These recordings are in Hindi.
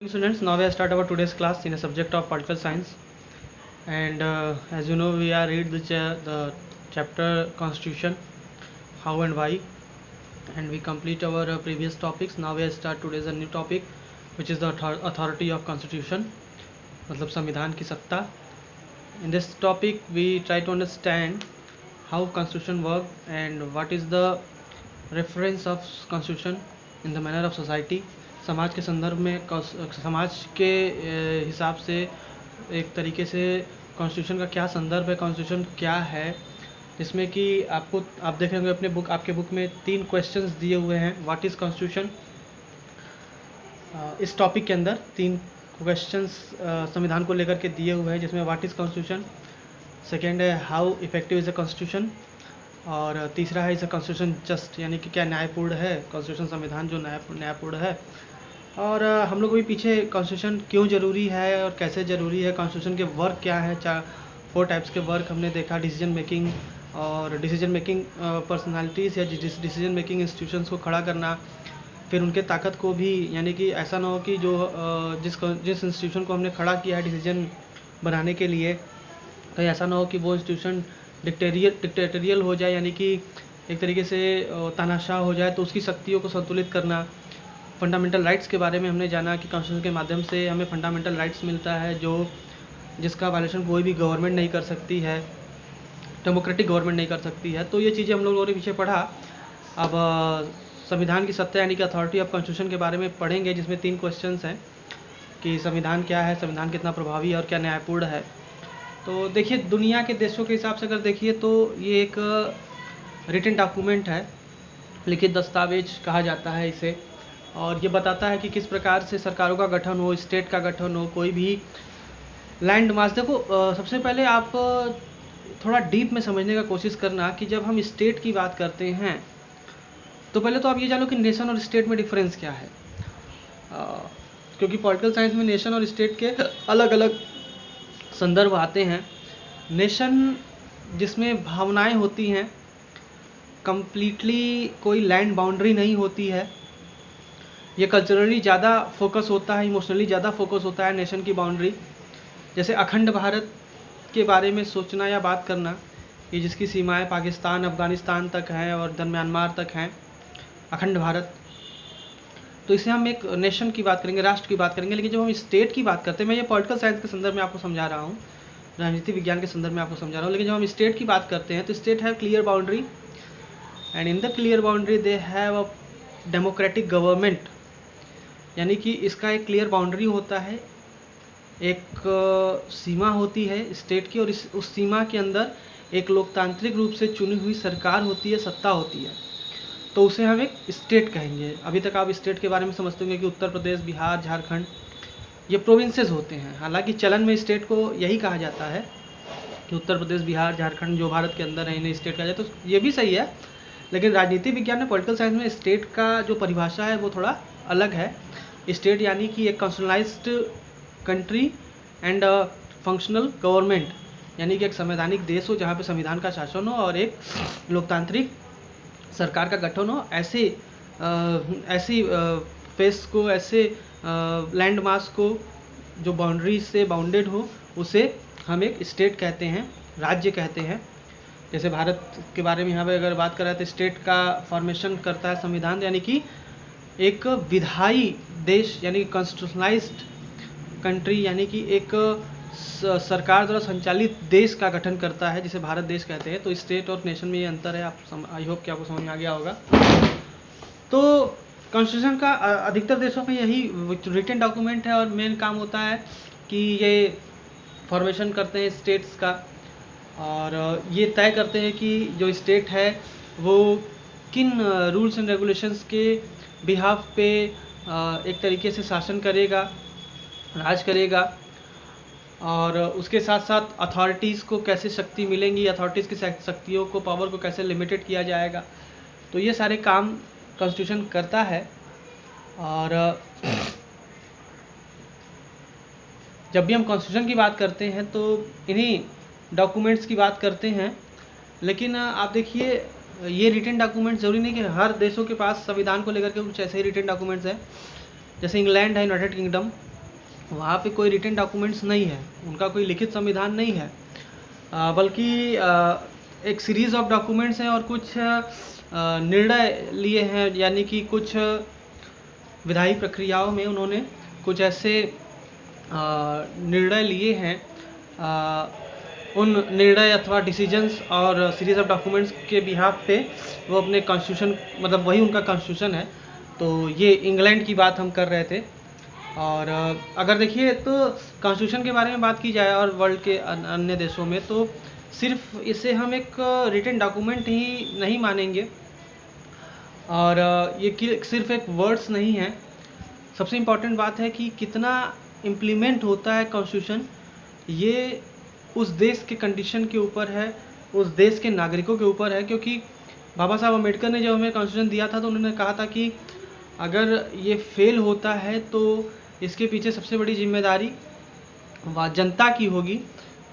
Students, now we start our today's class in a subject of political science, and as you know, we are read the chapter Constitution, how and why, and we complete our previous topics. Now we start today's a new topic, which is the authority of Constitution, मतलब संविधान की सत्ता. In this topic, we try to understand how Constitution work and what is the reference of Constitution in the manner of society. समाज के संदर्भ में समाज के हिसाब से एक तरीके से कॉन्स्टिट्यूशन का क्या संदर्भ है, कॉन्स्टिट्यूशन क्या है, जिसमें कि आप देख रहे होंगे आपके बुक में 3 क्वेश्चंस दिए हुए हैं. What is constitution. इस टॉपिक के अंदर 3 क्वेश्चंस संविधान को लेकर के दिए हुए हैं, जिसमें व्हाट इज़ कॉन्स्टिट्यूशन, सेकेंड है how effective is a constitution, और तीसरा है इज़ अ कॉन्स्टिट्यूशन जस्ट, यानी कि क्या न्यायपूर्ण है कॉन्स्टिट्यूशन, संविधान जो न्यायपूर्ण है. और हम लोग भी पीछे कॉन्स्टिट्यूशन क्यों ज़रूरी है और कैसे ज़रूरी है, कॉन्स्टिट्यूशन के वर्क क्या है. 4 टाइप्स के वर्क हमने देखा, डिसीजन मेकिंग और डिसीजन मेकिंग पर्सनालिटीज़ या डिसीजन मेकिंग इंस्टीट्यूशंस को खड़ा करना, फिर उनके ताकत को भी, यानी कि ऐसा ना हो कि जो जिस इंस्टीट्यूशन को हमने खड़ा किया है डिसीजन बनाने के लिए, कहीं ऐसा ना हो कि वो इंस्टीट्यूशन डिक्टेटोरियल हो जाए, यानी कि एक तरीके से तानाशाह हो जाए, तो उसकी शक्तियों को संतुलित करना. फंडामेंटल राइट्स के बारे में हमने जाना कि कॉन्स्टिट्यूशन के माध्यम से हमें फंडामेंटल राइट्स मिलता है जिसका वायलेशन कोई भी गवर्नमेंट नहीं कर सकती है, डेमोक्रेटिक गवर्नमेंट नहीं कर सकती है. तो ये चीज़ें हम लोगों ने पीछे पढ़ा. अब संविधान की सत्ता यानी कि अथॉरिटी ऑफ कॉन्स्टिट्यूशन के बारे में पढ़ेंगे, जिसमें 3 क्वेश्चंस हैं कि संविधान क्या है, संविधान कितना प्रभावी और क्या न्यायपूर्ण है. तो देखिए, दुनिया के देशों के हिसाब से अगर देखिए तो ये एक रिटन डॉक्यूमेंट है, लिखित दस्तावेज कहा जाता है इसे, और ये बताता है कि किस प्रकार से सरकारों का गठन हो, स्टेट का गठन हो, कोई भी लैंड मास. देखो, सबसे पहले आप थोड़ा डीप में समझने का कोशिश करना कि जब हम स्टेट की बात करते हैं तो पहले तो आप ये जानो कि नेशन और स्टेट में डिफरेंस क्या है, क्योंकि पॉलिटिकल साइंस में नेशन और स्टेट के अलग अलग संदर्भ आते हैं. नेशन जिसमें भावनाएं होती हैं, कंप्लीटली कोई लैंड बाउंड्री नहीं होती है, ये कल्चरली ज़्यादा फोकस होता है, इमोशनली ज़्यादा फोकस होता है नेशन की बाउंड्री. जैसे अखंड भारत के बारे में सोचना या बात करना, ये जिसकी सीमाएं पाकिस्तान अफगानिस्तान तक हैं और म्यांमार तक हैं, अखंड भारत, तो इसे हम एक नेशन की बात करेंगे, राष्ट्र की बात करेंगे. लेकिन जब हम स्टेट की बात करते हैं, मैं ये पॉलिटिकल साइंस के संदर्भ में आपको समझा रहा हूँ, राजनीति विज्ञान के संदर्भ में आपको समझा रहा हूँ, लेकिन जब हम स्टेट की बात करते हैं तो state have clear boundary, and in the clear boundary they have a democratic government, यानी कि इसका एक क्लियर बाउंड्री होता है, एक सीमा होती है स्टेट की, और उस सीमा के अंदर एक लोकतांत्रिक रूप से चुनी हुई सरकार होती है, सत्ता होती है, तो उसे हम एक स्टेट कहेंगे. अभी तक आप स्टेट के बारे में समझते होंगे कि उत्तर प्रदेश, बिहार, झारखंड, ये प्रोविंसेस होते हैं. हालांकि चलन में स्टेट को यही कहा जाता है कि उत्तर प्रदेश, बिहार, झारखंड जो भारत के अंदर है, इन्हें स्टेट कहा जाता है. तो ये भी सही है, लेकिन राजनीति विज्ञान में, पॉलिटिकल साइंस में स्टेट का जो परिभाषा है वो थोड़ा अलग है. स्टेट यानी कि एक कॉन्स्टिट्यूशनलाइज्ड कंट्री एंड फंक्शनल गवर्नमेंट, यानी कि एक संवैधानिक देश हो जहाँ पे संविधान का शासन हो और एक लोकतांत्रिक सरकार का गठन हो. ऐसी फेस को, ऐसे लैंड मास को जो बाउंड्री से बाउंडेड हो, उसे हम एक स्टेट कहते हैं, राज्य कहते हैं. जैसे भारत के बारे में यहाँ पे अगर बात करें तो स्टेट का फॉर्मेशन करता है संविधान, यानी कि एक विधायी देश, यानी कॉन्स्टिट्यूशनलाइज्ड कंट्री, यानी कि एक सरकार द्वारा संचालित देश का गठन करता है, जिसे भारत देश कहते हैं. तो स्टेट और नेशन में ये अंतर है. आई होप कि आपको समझ में आ गया होगा. तो कॉन्स्टिट्यूशन का अधिकतर देशों में यही रिटन डॉक्यूमेंट है, और मेन काम होता है कि ये फॉर्मेशन करते हैं स्टेट्स का, और ये तय करते हैं कि जो स्टेट है वो किन रूल्स एंड रेगुलेशंस के बिहाफ पे एक तरीके से शासन करेगा, राज करेगा, और उसके साथ साथ अथॉरिटीज़ को कैसे शक्ति मिलेंगी, अथॉरिटीज़ की शक्तियों को, पावर को कैसे लिमिटेड किया जाएगा. तो ये सारे काम कॉन्स्टिट्यूशन करता है. और जब भी हम कॉन्स्टिट्यूशन की बात करते हैं तो इन्हीं डॉक्यूमेंट्स की बात करते हैं. लेकिन आप देखिए, ये रिटन डॉक्यूमेंट ज़रूरी नहीं कि हर देशों के पास संविधान को लेकर के कुछ ऐसे ही रिटन डॉक्यूमेंट्स हैं. जैसे इंग्लैंड है, यूनाइटेड किंगडम, वहाँ पे कोई रिटन डॉक्यूमेंट्स नहीं है, उनका कोई लिखित संविधान नहीं है, बल्कि एक सीरीज़ ऑफ डॉक्यूमेंट्स हैं और कुछ निर्णय लिए हैं, यानी कि कुछ विधायी प्रक्रियाओं में उन्होंने कुछ ऐसे निर्णय लिए हैं, उन निर्णय अथवा डिसीजंस और सीरीज ऑफ डॉक्यूमेंट्स के बिहाफ पे वो अपने कॉन्स्टिट्यूशन, मतलब वही उनका कॉन्स्टिट्यूशन है। तो ये इंग्लैंड की बात हम कर रहे थे। और अगर देखिए तो कॉन्स्टिट्यूशन के बारे में बात की जाए और वर्ल्ड के अन्य देशों में, तो सिर्फ इसे हम एक रिटन डॉक्यूमेंट ही नहीं मानेंगे, और ये सिर्फ एक वर्ड्स नहीं है। सबसे इम्पॉर्टेंट बात है कि कितना इम्प्लीमेंट होता है कॉन्स्टिट्यूशन, ये उस देश के कंडीशन के ऊपर है, उस देश के नागरिकों के ऊपर है। क्योंकि बाबा साहब अम्बेडकर ने जब हमें कॉन्स्टिट्यूशन दिया था तो उन्होंने कहा था कि अगर ये फेल होता है तो इसके पीछे सबसे बड़ी जिम्मेदारी जनता की होगी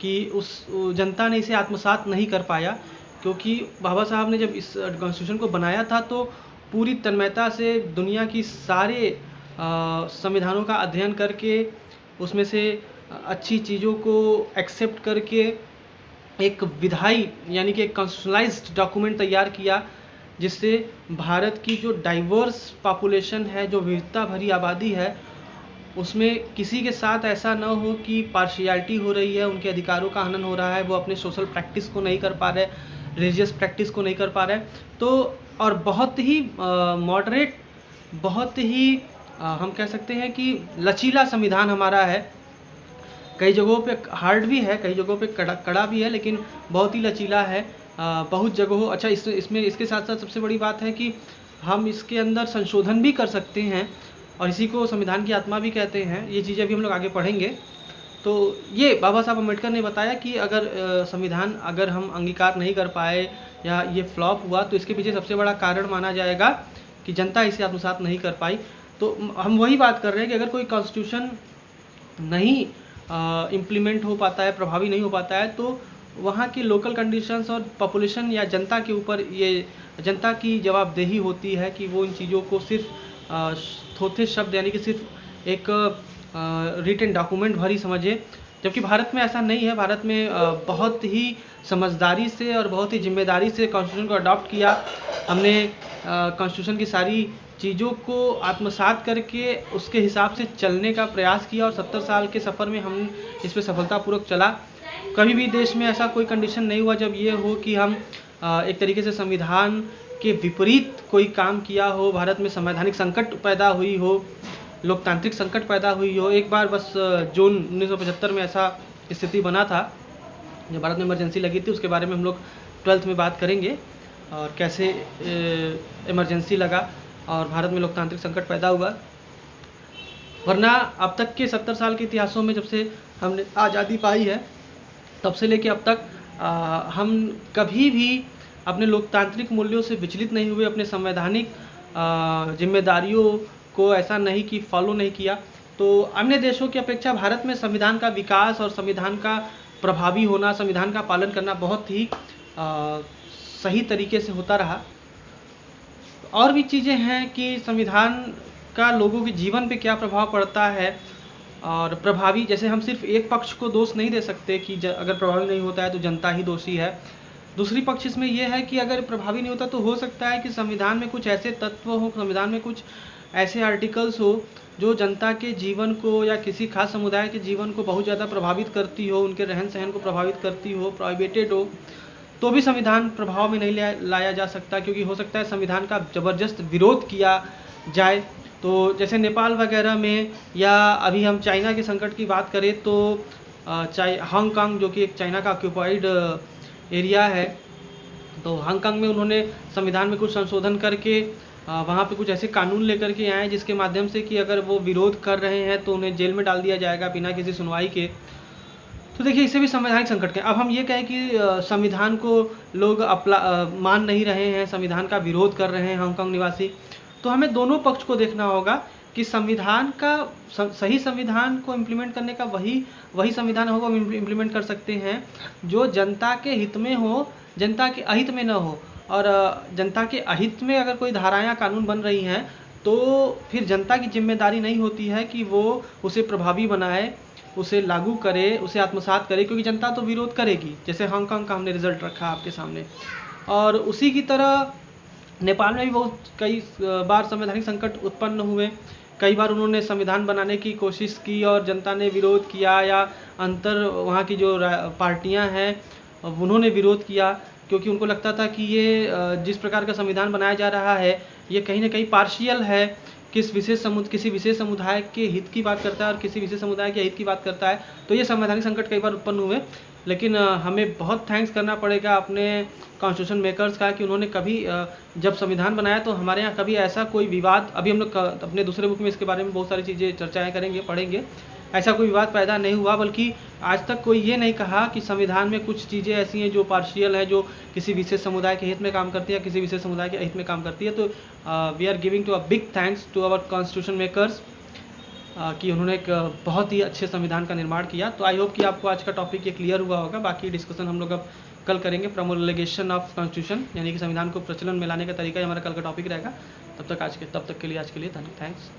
कि उस जनता ने इसे आत्मसात नहीं कर पाया। क्योंकि बाबा साहब ने जब इस कॉन्स्टिट्यूशन को बनाया था तो पूरी तन्मयता से दुनिया की सारे संविधानों का अध्ययन करके उसमें से अच्छी चीज़ों को एक्सेप्ट करके एक विधायी यानी कि एक कॉन्स्टिट्यूशनलाइज्ड डॉक्यूमेंट तैयार किया, जिससे भारत की जो डाइवर्स पॉपुलेशन है, जो विविधता भरी आबादी है, उसमें किसी के साथ ऐसा न हो कि पार्शियलिटी हो रही है, उनके अधिकारों का हनन हो रहा है, वो अपने सोशल प्रैक्टिस को नहीं कर पा रहे, रिलीजियस प्रैक्टिस को नहीं कर पा रहे। तो और बहुत ही मॉडरेट, बहुत ही हम कह सकते हैं कि लचीला संविधान हमारा है। कई जगहों पे हार्ड भी है, कई जगहों पे कड़ा भी है, लेकिन बहुत ही लचीला है बहुत जगहों। अच्छा, इसमें इसके साथ साथ सबसे बड़ी बात है कि हम इसके अंदर संशोधन भी कर सकते हैं, और इसी को संविधान की आत्मा भी कहते हैं। ये चीज़ें भी हम लोग आगे पढ़ेंगे। तो ये बाबा साहब अम्बेडकर ने बताया कि अगर संविधान अगर हम अंगीकार नहीं कर पाए या ये फ्लॉप हुआ तो इसके पीछे सबसे बड़ा कारण माना जाएगा कि जनता इसे आत्मसात नहीं कर पाई। तो हम वही बात कर रहे हैं कि अगर कोई कॉन्स्टिट्यूशन नहीं इम्प्लीमेंट हो पाता है, प्रभावी नहीं हो पाता है, तो वहाँ की लोकल कंडीशंस और पॉपुलेशन या जनता के ऊपर ये जनता की जवाबदेही होती है कि वो इन चीज़ों को सिर्फ थोथे शब्द यानी कि सिर्फ एक रिटन डॉक्यूमेंट भर ही समझे। जबकि भारत में ऐसा नहीं है। भारत में बहुत ही समझदारी से और बहुत ही जिम्मेदारी से कॉन्स्टिट्यूशन को अडॉप्ट किया हमने। कॉन्स्टिट्यूशन की सारी चीज़ों को आत्मसात करके उसके हिसाब से चलने का प्रयास किया, और 70 साल के सफ़र में हम इस पर सफलतापूर्वक चला। कभी भी देश में ऐसा कोई कंडीशन नहीं हुआ जब ये हो कि हम एक तरीके से संविधान के विपरीत कोई काम किया हो, भारत में संवैधानिक संकट पैदा हुई हो, लोकतांत्रिक संकट पैदा हुई हो। एक बार बस जून 1975 में ऐसा स्थिति बना था जब भारत में इमरजेंसी लगी थी। उसके बारे में हम लोग 12th में बात करेंगे और कैसे इमरजेंसी लगा और भारत में लोकतांत्रिक संकट पैदा हुआ। वरना अब तक के 70 साल के इतिहासों में, जब से हमने आज़ादी पाई है तब से लेके अब तक हम कभी भी अपने लोकतांत्रिक मूल्यों से विचलित नहीं हुए, अपने संवैधानिक जिम्मेदारियों को ऐसा नहीं कि फॉलो नहीं किया। तो अन्य देशों की अपेक्षा भारत में संविधान का विकास और संविधान का प्रभावी होना, संविधान का पालन करना बहुत ही सही तरीके से होता रहा। और भी चीज़ें हैं कि संविधान का लोगों के जीवन पे क्या प्रभाव पड़ता है, और प्रभावी, जैसे हम सिर्फ एक पक्ष को दोष नहीं दे सकते कि अगर प्रभावी नहीं होता है तो जनता ही दोषी है। दूसरी पक्ष इसमें यह है कि अगर प्रभावी नहीं होता तो हो सकता है कि संविधान में कुछ ऐसे तत्व हो, संविधान में कुछ ऐसे आर्टिकल्स हो जो जनता के जीवन को या किसी खास समुदाय के जीवन को बहुत ज़्यादा प्रभावित करती हो, उनके रहन सहन को प्रभावित करती हो, प्रोहिबिटेड हो, तो भी संविधान प्रभाव में नहीं लाया जा सकता। क्योंकि हो सकता है संविधान का ज़बरदस्त विरोध किया जाए। तो जैसे नेपाल वगैरह में, या अभी हम चाइना के संकट की बात करें तो हांगकांग जो कि एक चाइना का ऑक्यूपाइड एरिया है, तो हांगकांग में उन्होंने संविधान में कुछ संशोधन करके वहाँ पे कुछ ऐसे कानून लेकर के आए जिसके माध्यम से कि अगर वो विरोध कर रहे हैं तो उन्हें जेल में डाल दिया जाएगा बिना किसी सुनवाई के। तो देखिए, इससे भी संवैधानिक संकट के। अब हम ये कहें कि संविधान को लोग मान नहीं रहे हैं, संविधान का विरोध कर रहे हैं हांगकांग निवासी, तो हमें दोनों पक्ष को देखना होगा कि संविधान का सही संविधान को इम्प्लीमेंट करने का वही संविधान होगा हम इम्प्लीमेंट कर सकते हैं जो जनता के हित में हो, जनता के अहित में न हो। और जनता के अहित में अगर कोई धाराएं कानून बन रही हैं तो फिर जनता की जिम्मेदारी नहीं होती है कि वो उसे प्रभावी बनाए, उसे लागू करे, उसे आत्मसात करे, क्योंकि जनता तो विरोध करेगी। जैसे हांगकांग का हमने रिजल्ट रखा आपके सामने। और उसी की तरह नेपाल में भी बहुत कई बार संवैधानिक संकट उत्पन्न हुए। कई बार उन्होंने संविधान बनाने की कोशिश की और जनता ने विरोध किया, या अंतर वहाँ की जो पार्टियां हैं उन्होंने विरोध किया, क्योंकि उनको लगता था कि ये जिस प्रकार का संविधान बनाया जा रहा है ये कहीं ना कहीं पार्शियल है, किसी विशेष समुदाय के हित की बात करता है और किसी विशेष समुदाय के हित की बात करता है। तो ये संवैधानिक संकट कई बार उत्पन्न हुए। लेकिन हमें बहुत थैंक्स करना पड़ेगा अपने कॉन्स्टिट्यूशन मेकर्स का कि उन्होंने कभी जब संविधान बनाया तो हमारे यहाँ कभी ऐसा कोई विवाद, अभी हम लोग अपने दूसरे बुक में इसके बारे में बहुत सारी चीज़ें चर्चाएँ करेंगे, पढ़ेंगे, ऐसा कोई विवाद पैदा नहीं हुआ। बल्कि आज तक कोई ये नहीं कहा कि संविधान में कुछ चीज़ें ऐसी हैं जो पार्शियल है, जो किसी विशेष समुदाय के हित में काम करती है, किसी विशेष समुदाय के हित में काम करती है। तो we are giving to a big thanks to our constitution makers कि उन्होंने एक बहुत ही अच्छे संविधान का निर्माण किया। तो आई होप कि आपको आज का टॉपिक ये क्लियर हुआ होगा। बाकी डिस्कशन हम लोग अब कल करेंगे, प्रोमुलगेशन ऑफ कॉन्स्टिट्यूशन, यानी कि संविधान को प्रचलन में लाने का तरीका हमारा कल का टॉपिक रहेगा। तब तक के लिए थैंक्स।